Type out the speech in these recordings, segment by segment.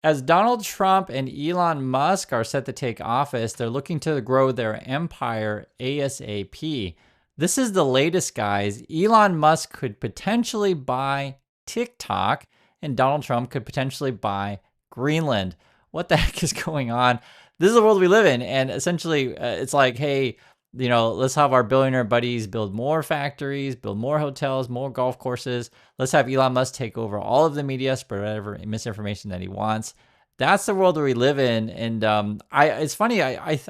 As Donald Trump and Elon Musk are set to take office, they're looking to grow their empire ASAP. This is the latest, guys. Elon Musk could potentially buy TikTok, and Donald Trump could potentially buy Greenland. What the heck is going on? This is the world we live in. And essentially, it's like, hey, let's have our billionaire buddies build more factories, build more hotels, more golf courses. Let's have Elon Musk take over all of the media, spread whatever misinformation that he wants. That's the world where we live in. And it's funny.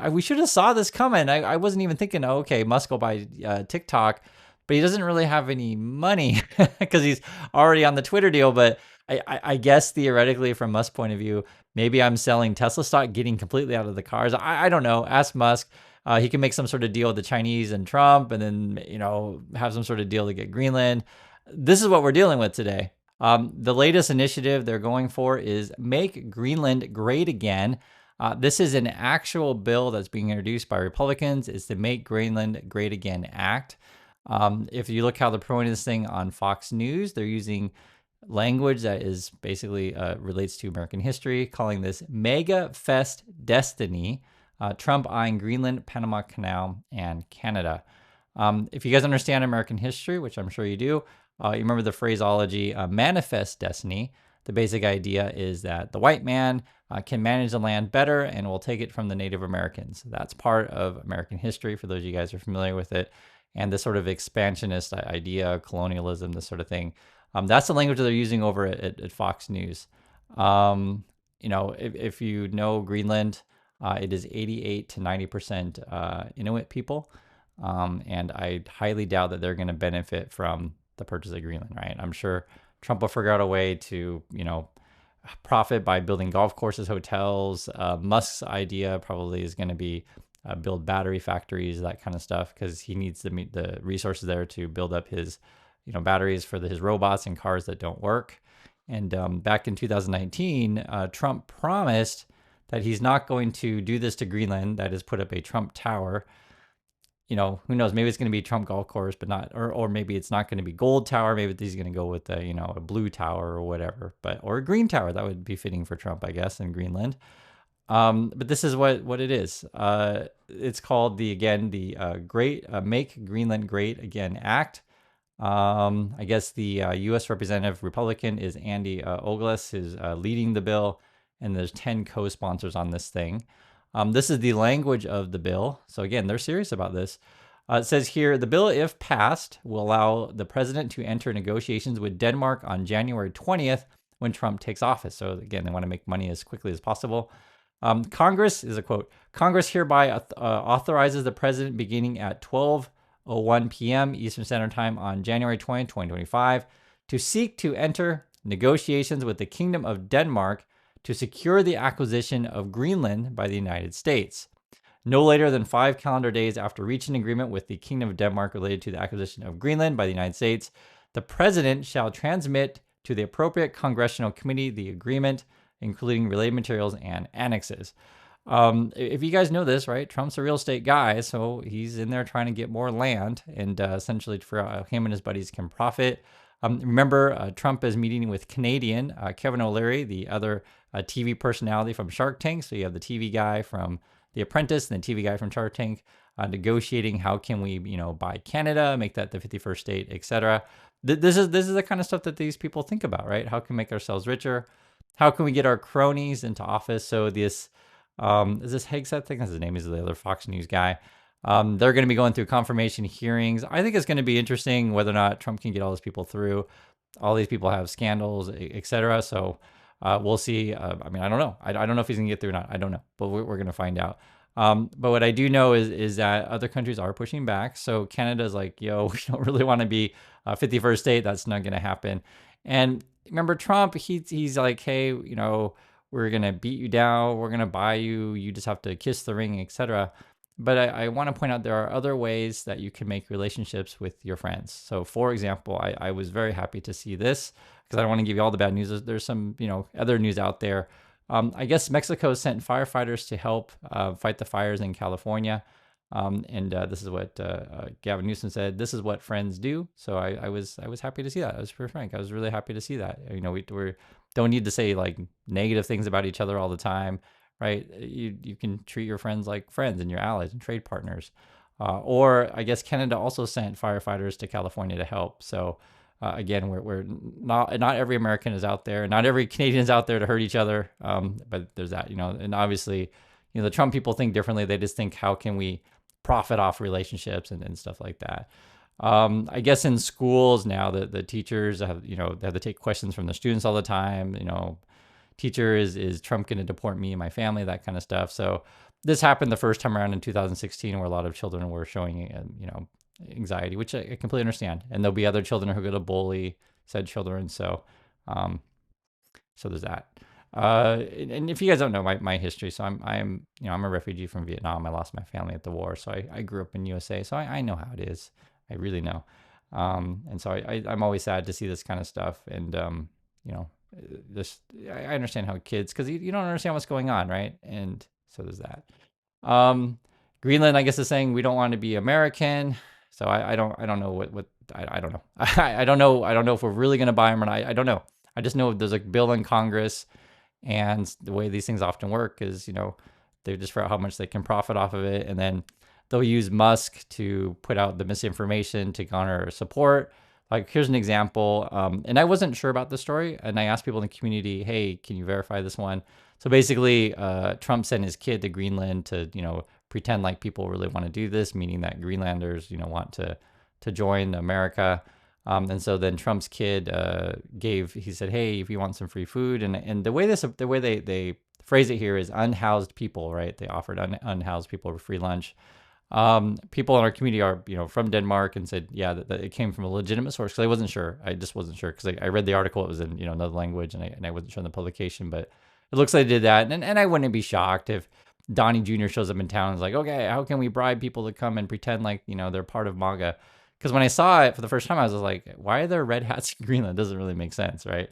We should have saw this coming. I wasn't even thinking, oh, okay, Musk will buy TikTok, but he doesn't really have any money because he's already on the Twitter deal. But I guess theoretically, from Musk's point of view, maybe I'm selling Tesla stock, getting completely out of the cars. I don't know. Ask Musk. He can make some sort of deal with the Chinese and Trump, and then, have some sort of deal to get Greenland. This is what we're dealing with today. The latest initiative they're going for is Make Greenland Great Again. This is an actual bill that's being introduced by Republicans. It's the Make Greenland Great Again Act. If you look how they're promoting this thing on Fox News, they're using language that is basically relates to American history, calling this Mega Fest Destiny. Trump eyeing Greenland, Panama Canal, and Canada. If you guys understand American history, which I'm sure you do, you remember the phraseology manifest destiny. The basic idea is that the white man can manage the land better and will take it from the Native Americans. That's part of American history, for those of you guys who are familiar with it. And this sort of expansionist idea, colonialism, this sort of thing. That's the language that they're using over at Fox News. If you know Greenland, it is 88 to 90% Inuit people. And I highly doubt that they're going to benefit from the purchase of Greenland, right? I'm sure Trump will figure out a way to, profit by building golf courses, hotels. Musk's idea probably is going to be build battery factories, that kind of stuff, because he needs the resources there to build up his, batteries for his robots and cars that don't work. And back in 2019, Trump promised that he's not going to do this to Greenland, that is put up a Trump Tower. Who knows? Maybe it's going to be Trump Golf Course, but not, or maybe it's not going to be Gold Tower. Maybe he's going to go with a Blue Tower or whatever, or a Green Tower. That would be fitting for Trump, I guess, in Greenland. But this is what it is. It's called the Great Make Greenland Great Again Act. I guess the U.S. Representative Republican is Andy Ogles, is leading the bill, and there's 10 co-sponsors on this thing. This is the language of the bill. So again, they're serious about this. It says here, the bill, if passed, will allow the president to enter negotiations with Denmark on January 20th when Trump takes office. So again, they want to make money as quickly as possible. Congress is a quote, Congress hereby authorizes the president beginning at 12:01 p.m. Eastern Standard Time on January 20th, 2025, to seek to enter negotiations with the Kingdom of Denmark to secure the acquisition of Greenland by the United States. No later than 5 calendar days after reaching agreement with the Kingdom of Denmark related to the acquisition of Greenland by the United States, the president shall transmit to the appropriate congressional committee the agreement, including related materials and annexes. If you guys know this, right, Trump's a real estate guy, so he's in there trying to get more land and essentially for how him and his buddies can profit. Remember, Trump is meeting with Canadian Kevin O'Leary, the other TV personality from Shark Tank. So you have the TV guy from The Apprentice and the TV guy from Shark Tank negotiating how can we, buy Canada, make that the 51st state, etc. This is the kind of stuff that these people think about, right? How can we make ourselves richer? How can we get our cronies into office? So this is this Hegseth? I think that's his name. He's the other Fox News guy. They're going to be going through confirmation hearings. I think it's going to be interesting whether or not Trump can get all these people through. All these people have scandals, etc. So we'll see. I don't know. I don't know if he's going to get through or not. I don't know, but we're going to find out. But what I do know is that other countries are pushing back. So Canada's like, yo, we don't really want to be 51st state. That's not going to happen. And remember Trump, he's like, hey, we're going to beat you down. We're going to buy you. You just have to kiss the ring, etc. But I want to point out there are other ways that you can make relationships with your friends. So for example, I was very happy to see this because I don't want to give you all the bad news. There's some, other news out there. I guess Mexico sent firefighters to help fight the fires in California. And this is what Gavin Newsom said. This is what friends do. So I was happy to see that. I was pretty frank. I was really happy to see that. We don't need to say like negative things about each other all the time, right? You can treat your friends like friends and your allies and trade partners. Or I guess Canada also sent firefighters to California to help. So again, we're not every American is out there, not every Canadian is out there to hurt each other. But there's that, and obviously, the Trump people think differently. They just think, how can we profit off relationships and stuff like that. I guess in schools now, the teachers have, they have to take questions from the students all the time. Teacher, is Trump going to deport me and my family, that kind of stuff. So this happened the first time around in 2016, where a lot of children were showing, anxiety, which I completely understand. And there'll be other children who are going to bully said children. Um, so there's that. And if you guys don't know my history, so I'm a refugee from Vietnam. I lost my family at the war, so I grew up in USA, so I know how it is. I really know. And so I'm always sad to see this kind of stuff. And you know, this I understand how kids, because you don't understand what's going on, right? And so there's that. Um, Greenland, I guess, is saying we don't want to be American. So I don't know what I don't know. I don't know if we're really going to buy them or not. I don't know. I just know there's a bill in Congress, and the way these things often work is, they just figure out how much they can profit off of it, and then they'll use Musk to put out the misinformation to garner support. Like, here's an example. And I wasn't sure about the story, and I asked people in the community, hey, can you verify this one? So basically, Trump sent his kid to Greenland to, pretend like people really want to do this, meaning that Greenlanders, want to join America. And so then Trump's kid he said, hey, if you want some free food, and the way they phrase it here is unhoused people, right? They offered unhoused people free lunch. People in our community are, from Denmark, and said, yeah, that it came from a legitimate source, because I wasn't sure. I just wasn't sure, because I read the article. It was in, another language, and I wasn't sure in the publication, but it looks like they did that. And I wouldn't be shocked if Donnie Jr. shows up in town and is like, okay, how can we bribe people to come and pretend like, they're part of MAGA? Because when I saw it for the first time, I was like, why are there red hats in Greenland? It doesn't really make sense, right?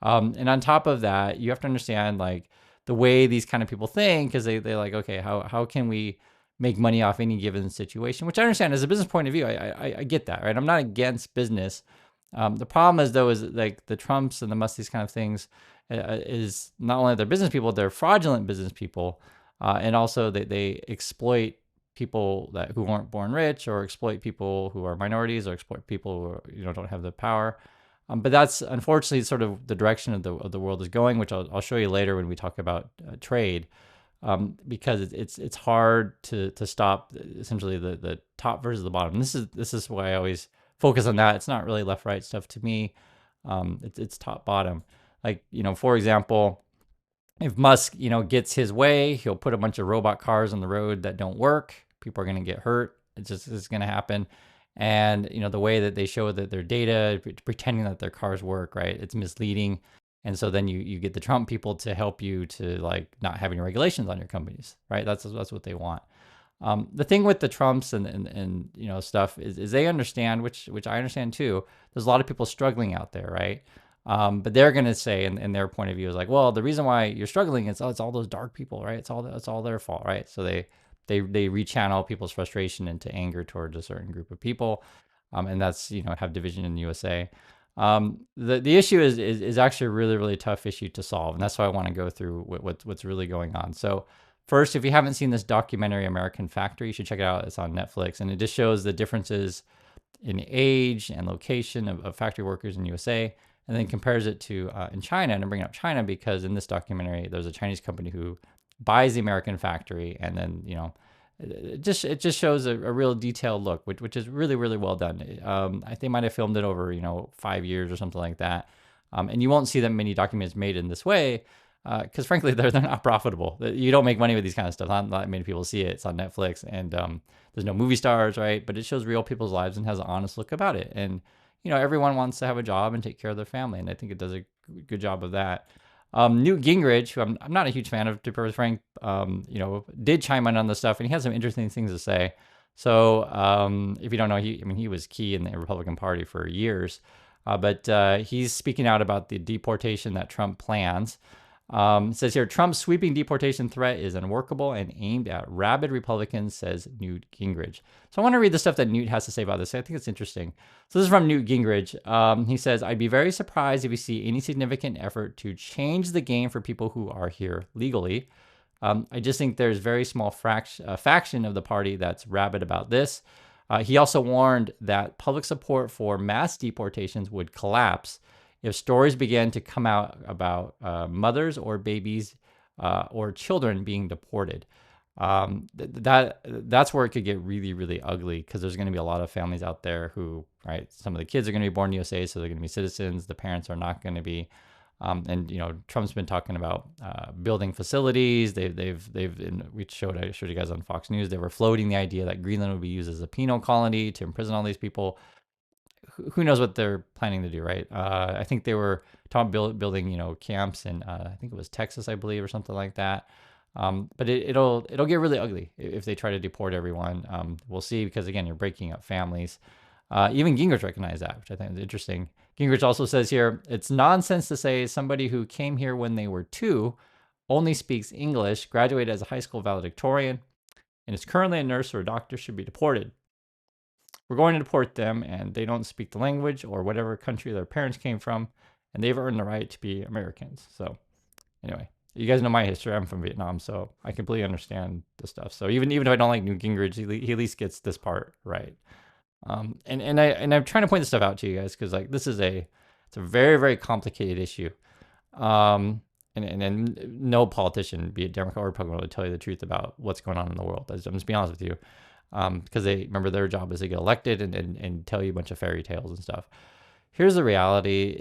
And on top of that, you have to understand, like, the way these kind of people think, because they like, okay, how can we make money off any given situation? Which I understand as a business point of view. I get that, right? I'm not against business. The problem is, though, is like the Trumps and the Musk, these kind of things, is not only they're business people, they're fraudulent business people. And also they exploit people who weren't born rich, or exploit people who are minorities, or exploit people who don't have the power. But that's unfortunately sort of the direction of the world is going, which I'll show you later when we talk about trade. Because it's hard to stop essentially the top versus the bottom. And this is why I always focus on that. It's not really left right stuff to me. It's top bottom. Like, for example, if Musk, gets his way, he'll put a bunch of robot cars on the road that don't work. People are going to get hurt. It's going to happen. And, the way that they show that their data, pretending that their cars work, right? It's misleading. And so then you get the Trump people to help you to, like, not have any regulations on your companies, right? That's what they want. The thing with the Trumps and stuff is they understand, which I understand too. There's a lot of people struggling out there, right? But they're going to say, in their point of view, is like, well, the reason why you're struggling is, it's all those dark people, right? It's all their fault, right? So they rechannel people's frustration into anger towards a certain group of people, and that's, have division in the USA. The issue is actually a really, really tough issue to solve, and that's why I want to go through what's really going on. So first, if you haven't seen this documentary American Factory, you should check it out. It's on Netflix, and it just shows the differences in age and location of factory workers in USA, and then compares it to in China. And I'm bringing up China because in this documentary, there's a Chinese company who buys the American factory, and then it just shows a real detailed look, which is really, really well done. I think they might have filmed it over 5 years or something like that, and you won't see that many documents made in this way, because frankly they're not profitable. You don't make money with these kind of stuff. Not many people see it. It's on Netflix, and there's no movie stars, right? But it shows real people's lives and has an honest look about it. And everyone wants to have a job and take care of their family, and I think it does a good job of that. Newt Gingrich, who I'm not a huge fan of, to be perfectly frank, did chime in on this stuff, and he has some interesting things to say. So if you don't know, he was key in the Republican Party for years, but he's speaking out about the deportation that Trump plans. It says here, Trump's sweeping deportation threat is unworkable and aimed at rabid Republicans, says Newt Gingrich. So I want to read the stuff that Newt has to say about this. I think it's interesting. So this is from Newt Gingrich. He says, I'd be very surprised if we see any significant effort to change the game for people who are here legally. I just think there's very small faction of the party that's rabid about this. He also warned that public support for mass deportations would collapse if stories began to come out about mothers or babies or children being deported. That's where it could get really, really ugly, because there's going to be a lot of families out there who, right, some of the kids are going to be born in the USA, so they're going to be citizens. The parents are not going to be. And Trump's been talking about building facilities. I showed you guys on Fox News. They were floating the idea that Greenland would be used as a penal colony to imprison all these people. Who knows what they're planning to do, right? I think they were talking building camps in I think it was Texas, I believe, or something like that. But it'll get really ugly if they try to deport everyone. We'll see, because again, you're breaking up families. Even Gingrich recognized that, which I think is interesting. Gingrich also says here, it's nonsense to say somebody who came here when they were 2, only speaks English, graduated as a high school valedictorian, and is currently a nurse or a doctor should be deported. We're going to deport them, and they don't speak the language or whatever country their parents came from, and they've earned the right to be Americans. So anyway, you guys know my history. I'm from Vietnam, so I completely understand the stuff. So even if I don't like Newt Gingrich, he at least gets this part right. And I'm trying to point this stuff out to you guys, because like it's a very, very complicated issue. And no politician, be it Democrat or Republican, will tell you the truth about what's going on in the world. I'm just being honest with you, because they remember their job is to get elected and tell you a bunch of fairy tales and stuff. Here's the reality: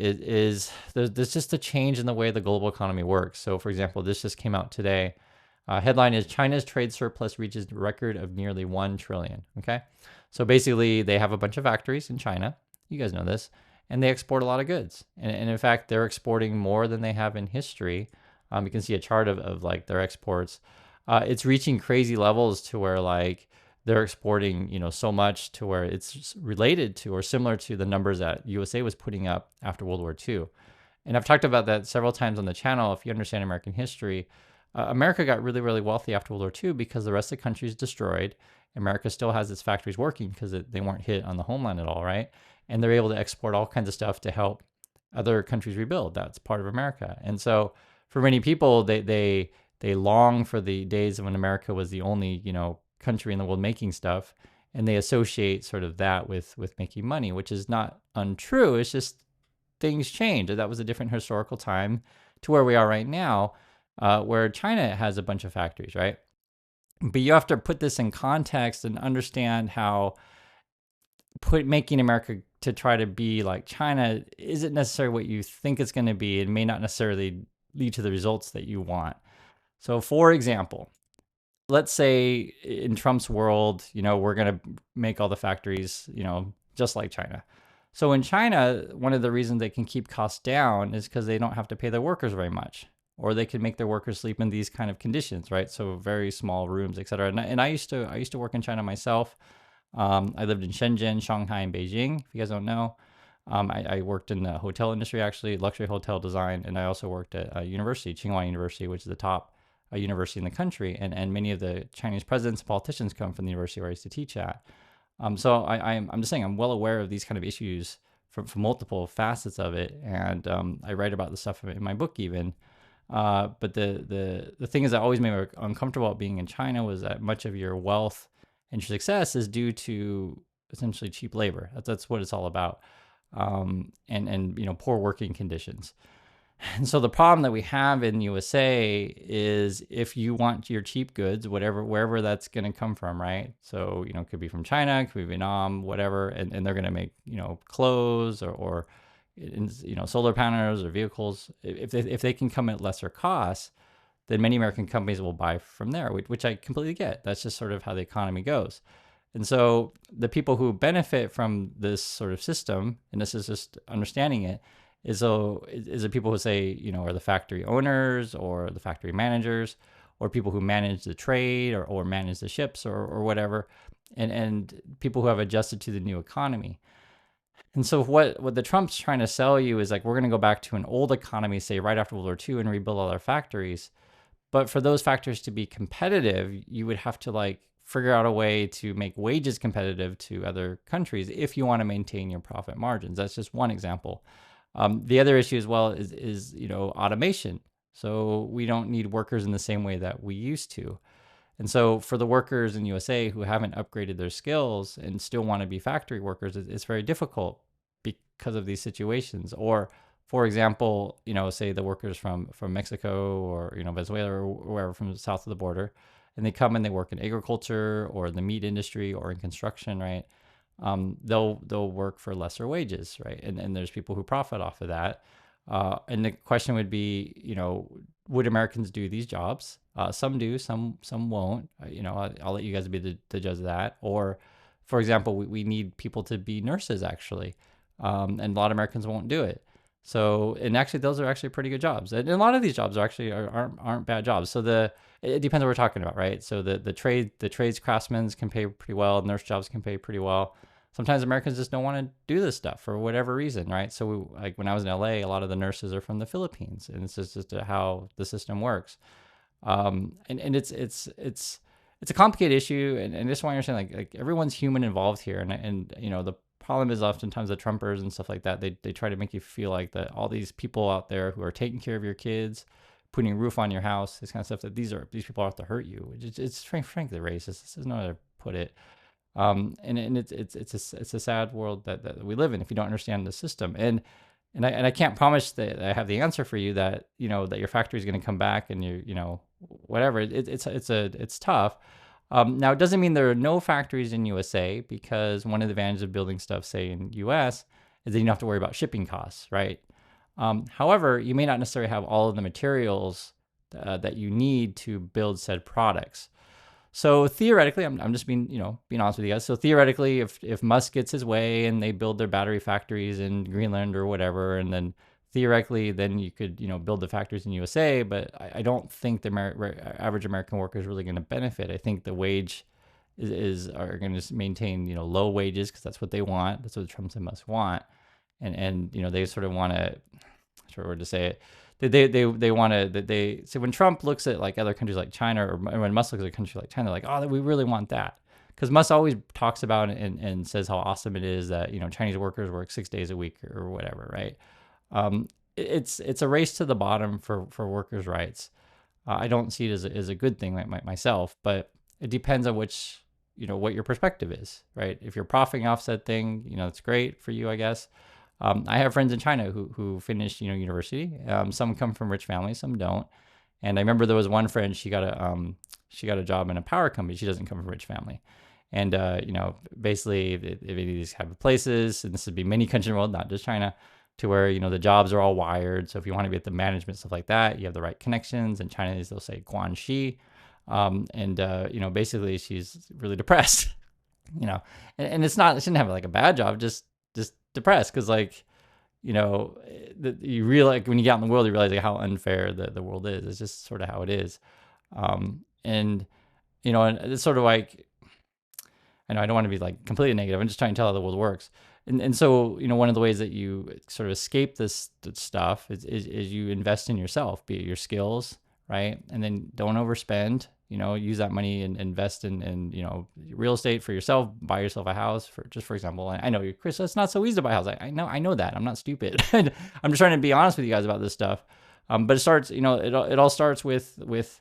there's just a change in the way the global economy works. So, for example, this just came out today. Headline is China's trade surplus reaches a record of nearly 1 trillion. Okay. So basically, they have a bunch of factories in China. You guys know this. And they export a lot of goods. And in fact, they're exporting more than they have in history. You can see a chart of like their exports. It's reaching crazy levels to where like they're exporting, so much to where it's related to or similar to the numbers that USA was putting up after World War II. And I've talked about that several times on the channel. If you understand American history, America got really, really wealthy after World War II because the rest of the country is destroyed. America still has its factories working because they weren't hit on the homeland at all, right? And they're able to export all kinds of stuff to help other countries rebuild. That's part of America. And so for many people, they long for the days when America was the only, country in the world making stuff. And they associate sort of that with making money, which is not untrue. It's just things change. That was a different historical time to where we are right now, where China has a bunch of factories, right? But you have to put this in context and understand how making America to try to be like China isn't necessarily what you think it's going to be. It may not necessarily lead to the results that you want. So, for example, let's say in Trump's world, we're going to make all the factories, just like China. So in China, one of the reasons they can keep costs down is because they don't have to pay their workers very much, or they can make their workers sleep in these kind of conditions, right? So very small rooms, et cetera. And I used to work in China myself. I lived in Shenzhen, Shanghai, and Beijing. If you guys don't know, I worked in the hotel industry, actually, luxury hotel design, and I also worked at a university, Tsinghua University, which is the top university in the country. And many of the Chinese presidents and politicians come from the university where I used to teach at. So I'm just saying I'm well aware of these kind of issues from multiple facets of it, and I write about the stuff in my book even. But the thing is that always made me uncomfortable about being in China was that much of your wealth and your success is due to essentially cheap labor. That's what it's all about, and poor working conditions. And so the problem that we have in USA is if you want your cheap goods, wherever that's going to come from, right? So, it could be from China, it could be Vietnam, whatever, and they're going to make, clothes or solar panels or vehicles. If they can come at lesser costs, then many American companies will buy from there, which I completely get. That's just sort of how the economy goes. And so the people who benefit from this sort of system, and this is just understanding it, is the people who say, are the factory owners or the factory managers or people who manage the trade or manage the ships or whatever, and people who have adjusted to the new economy. And so what the Trump's trying to sell you is like we're going to go back to an old economy, say right after World War II, and rebuild all our factories. But for those factors to be competitive, you would have to like figure out a way to make wages competitive to other countries if you want to maintain your profit margins. That's just one example. The other issue as well is automation. So we don't need workers in the same way that we used to. And so for the workers in USA who haven't upgraded their skills and still want to be factory workers, it's very difficult because of these situations. Or for example, say the workers from Mexico or Venezuela or wherever from south of the border, and they come and they work in agriculture or the meat industry or in construction, right? They'll work for lesser wages, right? And there's people who profit off of that. And the question would be, would Americans do these jobs? Some do, some won't. I'll let you guys be the judge of that. Or, for example, we need people to be nurses actually, and a lot of Americans won't do it. So, and actually, those are actually pretty good jobs. And a lot of these jobs are actually aren't bad jobs. So it depends what we're talking about, right? So the trades craftsmen can pay pretty well. Nurse jobs can pay pretty well. Sometimes Americans just don't want to do this stuff for whatever reason, right? So like when I was in LA, a lot of the nurses are from the Philippines, and it's just how the system works. And it's a complicated issue, and I just want to understand like everyone's human involved here, and the problem is oftentimes the Trumpers and stuff like that. They try to make you feel like that all these people out there who are taking care of your kids, putting a roof on your house, this kind of stuff, that these people are out to hurt you. It's frankly racist. This is not how to put it. And it's a sad world that we live in if you don't understand the system. And I can't promise that I have the answer for you that that your factory is going to come back and whatever. It's tough. Now it doesn't mean there are no factories in USA, because one of the advantages of building stuff, say in US, is that you don't have to worry about shipping costs, right? However, you may not necessarily have all of the materials that you need to build said products. So theoretically, I'm just being honest with you guys. So theoretically, if Musk gets his way and they build their battery factories in Greenland or whatever, and then theoretically, then you could build the factories in USA. But I don't think the average American worker is really going to benefit. I think the wage are going to maintain low wages because that's what they want. That's what Trump and Musk want, and they sort of want to, sort of to say it, they want to, they so when Trump looks at like other countries like China, or when Musk looks at a country like China, like, oh, we really want that, because Musk always talks about it and says how awesome it is that Chinese workers work 6 days a week or whatever, right? It's a race to the bottom for workers' rights. I don't see it as a good thing myself, but it depends on which what your perspective is, right? If you're profiting off said thing, it's great for you, I guess. I have friends in China who finished university. Some come from rich families, some don't. And I remember there was one friend, she got a job in a power company. She doesn't come from a rich family. And basically, if any of these type of places, and this would be many countries in the world, not just China, to where the jobs are all wired. So if you want to be at the management, stuff like that, you have the right connections. In China, they'll say Guanxi. Basically, she's really depressed. And it's not, she didn't have like a bad job, just depressed, because you realize when you get out in the world, you realize like how unfair the world is. It's just sort of how it is. And it's sort of like, I know I don't want to be like completely negative. I'm just trying to tell how the world works. And so, one of the ways that you sort of escape this stuff is you invest in yourself, be it your skills, right? And then don't overspend. Use that money and invest in real estate for yourself. Buy yourself a house, for example. I know, Chris, it's not so easy to buy a house. I know that. I'm not stupid. I'm just trying to be honest with you guys about this stuff. But it starts, it all starts with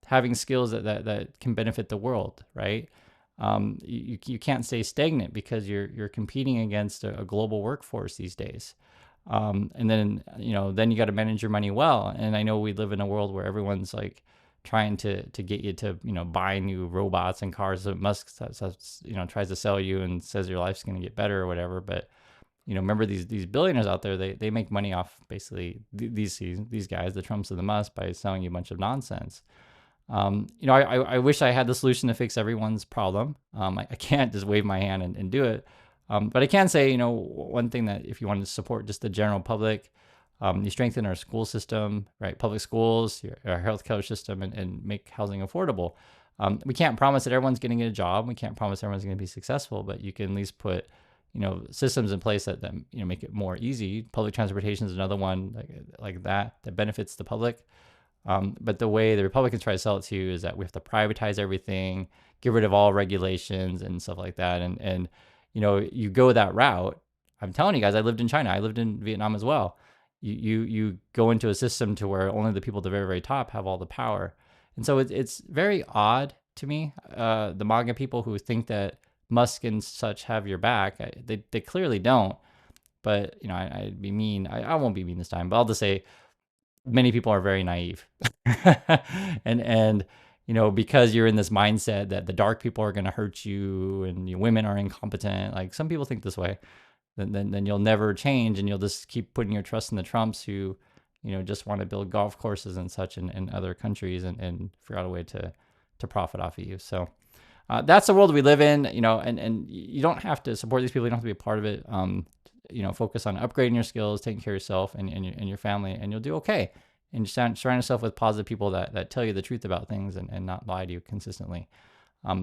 having skills that can benefit the world, right? You can't stay stagnant because you're competing against a global workforce these days. And then you got to manage your money well. And I know we live in a world where everyone's like trying to get you to buy new robots and cars that Musk tries to sell you and says your life's going to get better or whatever. But remember these billionaires out there, they make money off basically these guys, the Trumps and the Musk, by selling you a bunch of nonsense. I wish I had the solution to fix everyone's problem. I can't just wave my hand and do it. But I can say, one thing that if you want to support just the general public, you strengthen our school system, right? Public schools, our healthcare system, and make housing affordable. We can't promise that everyone's going to get a job. We can't promise everyone's going to be successful, but you can at least put, systems in place that make it more easy. Public transportation is another one like that benefits the public. But the way the Republicans try to sell it to you is that we have to privatize everything, get rid of all regulations and stuff like that. And you go that route. I'm telling you guys, I lived in China. I lived in Vietnam as well. You go into a system to where only the people at the very, very top have all the power. And so it's very odd to me, the MAGA people who think that Musk and such have your back. They clearly don't. But, I'd be mean. I won't be mean this time, but I'll just say many people are very naive. and because you're in this mindset that the dark people are going to hurt you and women are incompetent, like some people think this way, then you'll never change, and you'll just keep putting your trust in the Trumps who just want to build golf courses and such in other countries and figure out a way to profit off of you. So that's the world we live in, and you don't have to support these people. You don't have to be a part of it. Focus on upgrading your skills, taking care of yourself and your family, and you'll do okay. And just surround yourself with positive people that tell you the truth about things and not lie to you consistently.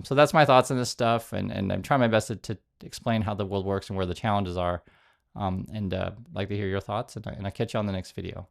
So that's my thoughts on this stuff, and I'm trying my best to explain how the world works and where the challenges are. And like to hear your thoughts, and I'll catch you on the next video.